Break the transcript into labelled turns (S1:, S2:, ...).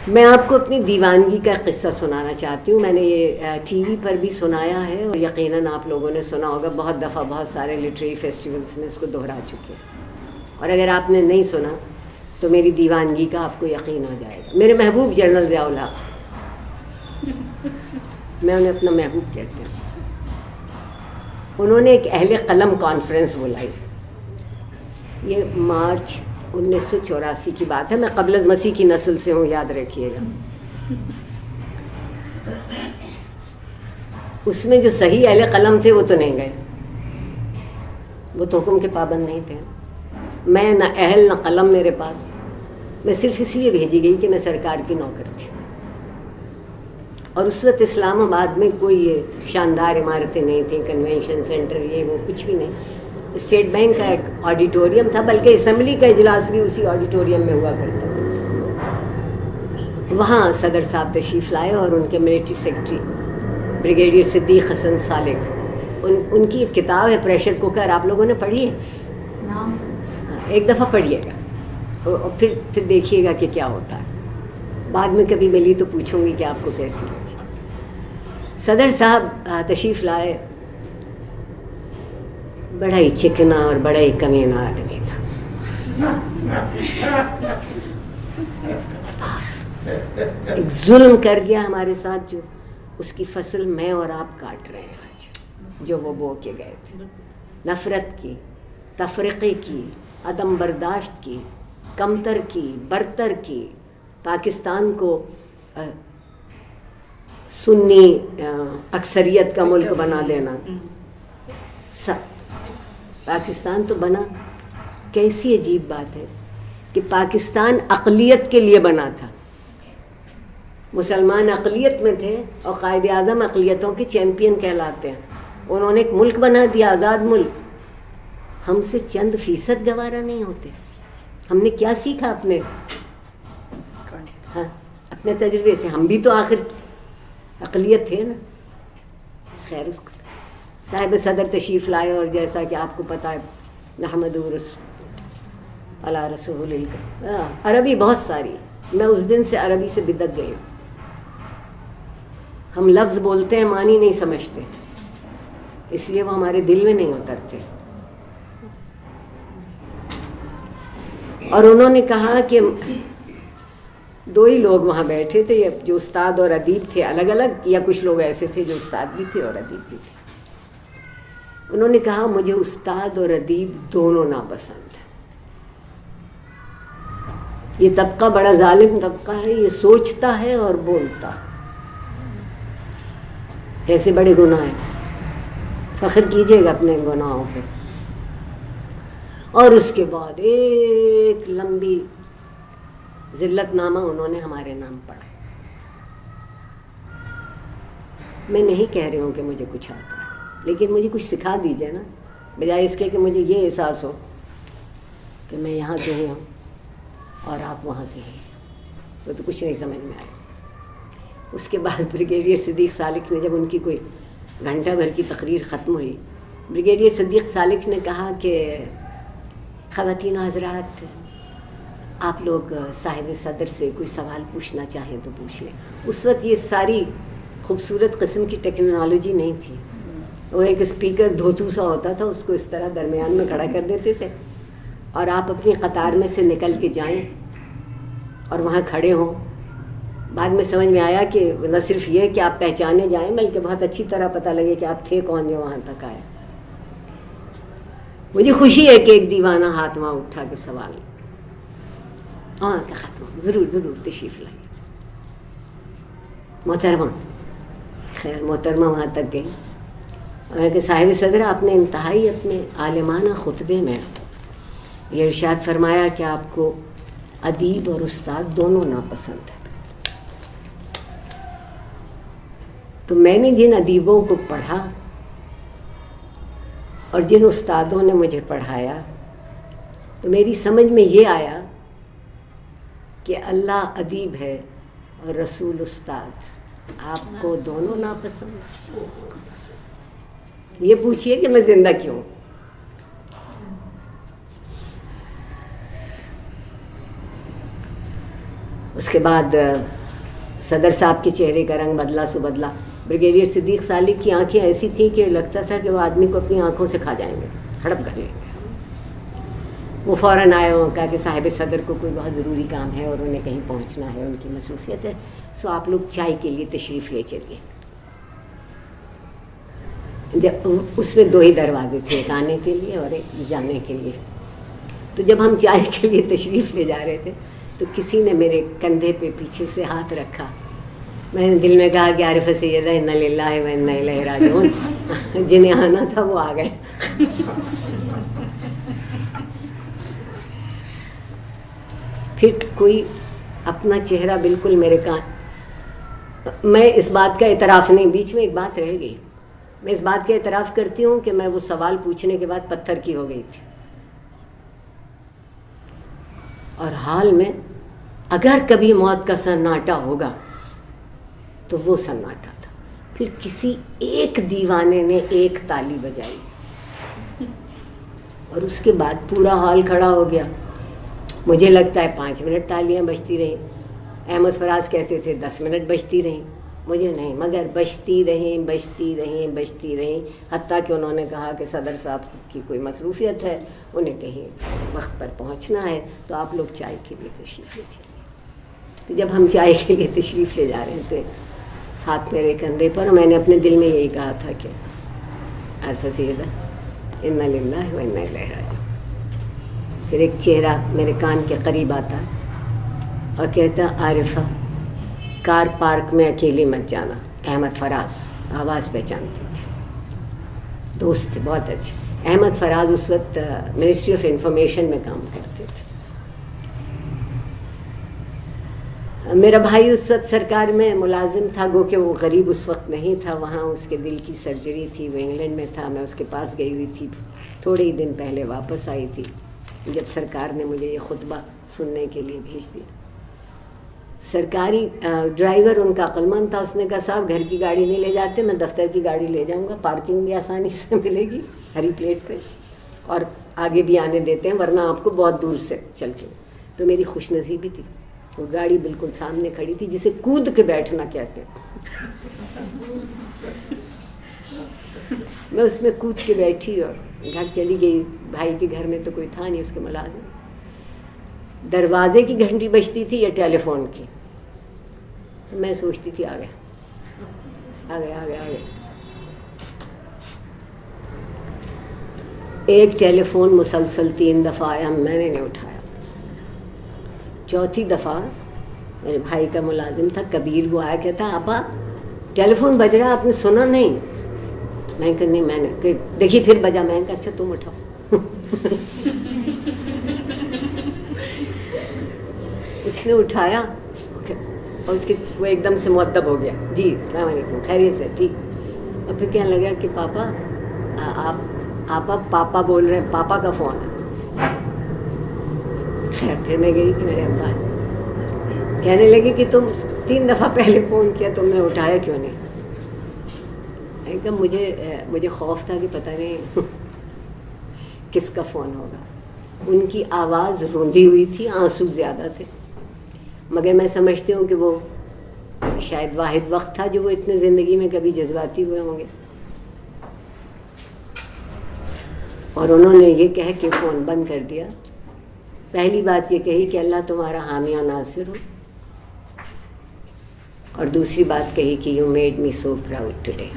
S1: میں آپ کو اپنی دیوانگی کا قصہ سنانا چاہتی ہوں. میں نے یہ ٹی وی پر بھی سنایا ہے اور یقیناً آپ لوگوں نے سنا ہوگا. بہت دفعہ بہت سارے لٹریری فیسٹیولز میں اس کو دہرا چکے ہیں. اور اگر آپ نے نہیں سنا تو میری دیوانگی کا آپ کو یقین ہو جائے گا. میرے محبوب جنرل ضیاء الحق، میں انہیں اپنا محبوب کہتے ہیں، انہوں نے ایک اہل قلم کانفرنس بلائی. یہ مارچ 1984 کی بات ہے. میں قبل از مسیح کی نسل سے ہوں، یاد رکھیے گا. اس میں جو صحیح اہل قلم تھے وہ تو نہیں گئے، وہ تو حکم کے پابند نہیں تھے. میں نہ اہل نہ قلم میرے پاس. میں صرف اس لیے بھیجی گئی کہ میں سرکار کی نوکر تھی. اور اس وقت اسلام آباد میں کوئی یہ شاندار عمارتیں نہیں تھیں، کنونشن سینٹر یہ وہ کچھ بھی نہیں. اسٹیٹ بینک کا ایک آڈیٹوریم تھا، بلکہ اسمبلی کا اجلاس بھی اسی آڈیٹوریم میں ہوا کرتا تھا. وہاں صدر صاحب تشریف لائے اور ان کے ملٹری سیکرٹری بریگیڈیئر صدیق حسن سالک، ان کی ایک کتاب ہے پریشر کوکر، آپ لوگوں نے پڑھی ہے؟
S2: نام سے
S1: ایک دفعہ پڑھیے گا اور پھر دیکھیے گا کہ کیا ہوتا ہے. بعد میں کبھی ملی تو پوچھوں گی کہ آپ کو کیسی لگی. صدر صاحب تشریف لائے. بڑا ہی چکنا اور بڑا ہی کمینہ آدمی تھا. ایک ظلم کر گیا ہمارے ساتھ، جو اس کی فصل میں اور آپ کاٹ رہے ہیں آج، جو وہ بو کے گئے تھے. نفرت کی، تفرقے کی، عدم برداشت کی، کمتر کی، برتر کی، پاکستان کو سنی اکثریت کا ملک بنا دینا. پاکستان تو بنا، کیسی عجیب بات ہے کہ پاکستان اقلیت کے لیے بنا تھا. مسلمان اقلیت میں تھے اور قائد اعظم اقلیتوں کے چیمپئن کہلاتے ہیں. انہوں نے ایک ملک بنا دیا، آزاد ملک. ہم سے چند فیصد گوارا نہیں ہوتے. ہم نے کیا سیکھا اپنے تجربے سے؟ ہم بھی تو آخر اقلیت تھے نا. خیر، اس کو صاحب صدر تشریف لائے اور جیسا کہ آپ کو پتہ ہے نحمد علی رسول اللہ، عربی بہت ساری. میں اس دن سے عربی سے بدک گئی. ہم لفظ بولتے ہیں، معنی نہیں سمجھتے، اس لیے وہ ہمارے دل میں نہیں اترتے. اور انہوں نے کہا کہ دو ہی لوگ وہاں بیٹھے تھے، جو استاد اور ادیب تھے، الگ الگ، یا کچھ لوگ ایسے تھے جو استاد بھی تھے اور ادیب بھی تھے. انہوں نے کہا مجھے استاد اور ادیب دونوں ناپسند ہیں. یہ طبقہ بڑا ظالم طبقہ ہے، یہ سوچتا ہے اور بولتا ہے. ایسے بڑے گناہ ہیں، فخر کیجیے گا اپنے گناہوں پہ. اور اس کے بعد ایک لمبی ذلت نامہ انہوں نے ہمارے نام پڑھا. میں نہیں کہہ رہی ہوں کہ مجھے کچھ آتا ہے، لیکن مجھے کچھ سکھا دیجیے نا، بجائے اس کے کہ مجھے یہ احساس ہو کہ میں یہاں کے ہی ہوں اور آپ وہاں کے ہیں. وہ تو کچھ نہیں سمجھ میں آیا. اس کے بعد بریگیڈیئر صدیق سالک نے، جب ان کی کوئی گھنٹہ بھر کی تقریر ختم ہوئی، بریگیڈیئر صدیق سالک نے کہا کہ خواتین و حضرات، آپ لوگ صاحب صدر سے کوئی سوال پوچھنا چاہیں تو پوچھ لیں. اس وقت یہ ساری خوبصورت قسم کی ٹیکنالوجی نہیں تھی. وہ ایک اسپیکر دھوتو سا ہوتا تھا، اس کو اس طرح درمیان میں کھڑا کر دیتے تھے اور آپ اپنی قطار میں سے نکل کے جائیں اور وہاں کھڑے ہوں. بعد میں سمجھ میں آیا کہ نہ صرف یہ کہ آپ پہچانے جائیں، بلکہ بہت اچھی طرح پتہ لگے کہ آپ تھے کون جو وہاں تک آئے. مجھے خوشی ہے کہ ایک دیوانہ ہاتھ وہاں اٹھا کے سوال کا ختم. ضرور ضرور تشریف لائیں. محترمہ، خیر محترمہ وہاں تک گئی اور کہ صاحب صدر، آپ نے انتہائی اپنے عالمانہ خطبے میں یہ ارشاد فرمایا کہ آپ کو ادیب اور استاد دونوں ناپسند ہیں. تو میں نے جن ادیبوں کو پڑھا اور جن استادوں نے مجھے پڑھایا، تو میری سمجھ میں یہ آیا کہ اللہ ادیب ہے اور رسول استاد. آپ کو دونوں ناپسند. یہ پوچھئے کہ میں زندہ کیوں. اس کے بعد صدر صاحب کے چہرے کا رنگ بدلا سو بدلا. بریگیڈیئر صدیق سالک کی آنکھیں ایسی تھیں کہ لگتا تھا کہ وہ آدمی کو اپنی آنکھوں سے کھا جائیں گے, ہڑپ کر لیں گے. وہ فوراً آئے اور کہا کہ صاحب صدر کو کوئی بہت ضروری کام ہے اور انہیں کہیں پہنچنا ہے, ان کی مصروفیت ہے, سو آپ لوگ چائے کے لیے تشریف لے چلیے. جب اس میں 2 ہی دروازے تھے, ایک آنے کے لیے اور ایک جانے کے لیے. تو جب ہم چائے کے لیے تشریف لے جا رہے تھے تو کسی نے میرے کندھے پہ پیچھے سے ہاتھ رکھا. میں نے دل میں کہا کہ عارفہ سیدہ انا للہ و انا الیہ راجعون, جنہیں آنا تھا وہ آ گئے. پھر کوئی اپنا چہرہ بالکل میرے میں اس بات کا اعتراف نہیں, بیچ میں ایک بات رہ گئی. میں اس بات کا اعتراف کرتی ہوں کہ میں وہ سوال پوچھنے کے بعد پتھر کی ہو گئی تھی. اور حال میں اگر کبھی موت کا سناٹا ہوگا تو وہ سناٹا تھا. پھر کسی ایک دیوانے نے ایک تالی بجائی اور اس کے بعد پورا ہال کھڑا ہو گیا. مجھے لگتا ہے 5 منٹ تالیاں بجتی رہیں. احمد فراز کہتے تھے 10 منٹ بجتی رہیں, مجھے نہیں, مگر بجتی رہیں بجتی رہیں بجتی رہیں, حتیٰ کہ انہوں نے کہا کہ صدر صاحب کی کوئی مصروفیت ہے, انہیں کہیں وقت پر پہنچنا ہے, تو آپ لوگ چائے کے لیے تشریف لے چلیے. تو جب ہم چائے کے لیے تشریف لے جا رہے تھے, ہاتھ میرے کندھے پر, میں نے اپنے دل میں یہی کہا تھا کہ عارفہ سیدہ انا للہ و انا الیہ راجعون. پھر ایک چہرہ میرے کان کے قریب آتا اور کہتا عارفہ کار پارک میں اکیلی مت جانا. احمد فراز, آواز پہچانتی تھی, دوست تھے بہت اچھے. احمد فراز اس وقت منسٹری آف انفارمیشن میں کام کرتے تھے. میرا بھائی اس وقت سرکار میں ملازم تھا, گو کہ وہ غریب اس وقت نہیں تھا, وہاں اس کے دل کی سرجری تھی, وہ انگلینڈ میں تھا, میں اس کے پاس گئی ہوئی تھی, تھوڑے ہی دن پہلے واپس آئی تھی جب سرکار نے مجھے یہ خطبہ سننے کے لیے بھیج دیا. سرکاری ڈرائیور ان کا عقلمند تھا, اس نے کہا صاحب گھر کی گاڑی نہیں لے جاتے, میں دفتر کی گاڑی لے جاؤں گا, پارکنگ بھی آسانی سے ملے گی ہری پلیٹ پہ, اور آگے بھی آنے دیتے ہیں, ورنہ آپ کو بہت دور سے چل کے. تو میری خوش نصیبی تھی, وہ گاڑی بالکل سامنے کھڑی تھی, جسے کود کے بیٹھنا کہتے ہیں. میں اس میں کود کے بیٹھی اور گھر چلی گئی. بھائی کے گھر میں تو کوئی تھا نہیں, اس کے ملازم. دروازے کی گھنٹی بجتی تھی یا ٹیلی فون کی, میں سوچتی تھی آ گیا آ گیا آ گیا آ گیا. ایک ٹیلی فون مسلسل 3 دفعہ آیا, میں نے نہیں اٹھایا. 4تھی دفعہ میرے بھائی کا ملازم تھا کبیر, وہ آیا, کہتا آپا ٹیلی فون بج رہا, آپ نے سنا نہیں؟ میں کہ نہیں, میں نے دیکھیے پھر بجا. میں نے کہا اچھا تم اٹھاؤ. اس نے اٹھایا اور اس کے وہ ایک دم سے مؤدب ہو گیا, جی السلام علیکم, خیریت سے, ٹھیک. اور پھر کہنے لگا کہ آپ پاپا بول رہے ہیں, پاپا کا فون ہے. خیر پھر میں گئی کہ میرے ابا کہنے لگے کہ تم 3 دفعہ پہلے فون کیا, تم نے اٹھایا کیوں نہیں؟ میں کہا مجھے خوف تھا کہ پتہ نہیں کس کا فون ہوگا. ان کی آواز روندھی ہوئی تھی, آنسو زیادہ تھے, مگر میں سمجھتی ہوں کہ وہ شاید واحد وقت تھا جو وہ اتنے زندگی میں کبھی جذباتی ہوئے ہوں گے. اور انہوں نے یہ کہہ کے فون بند کر دیا. پہلی بات یہ کہی کہ اللہ تمہارا حامی و ناصر ہو, اور دوسری بات کہی کہ you made me so proud today.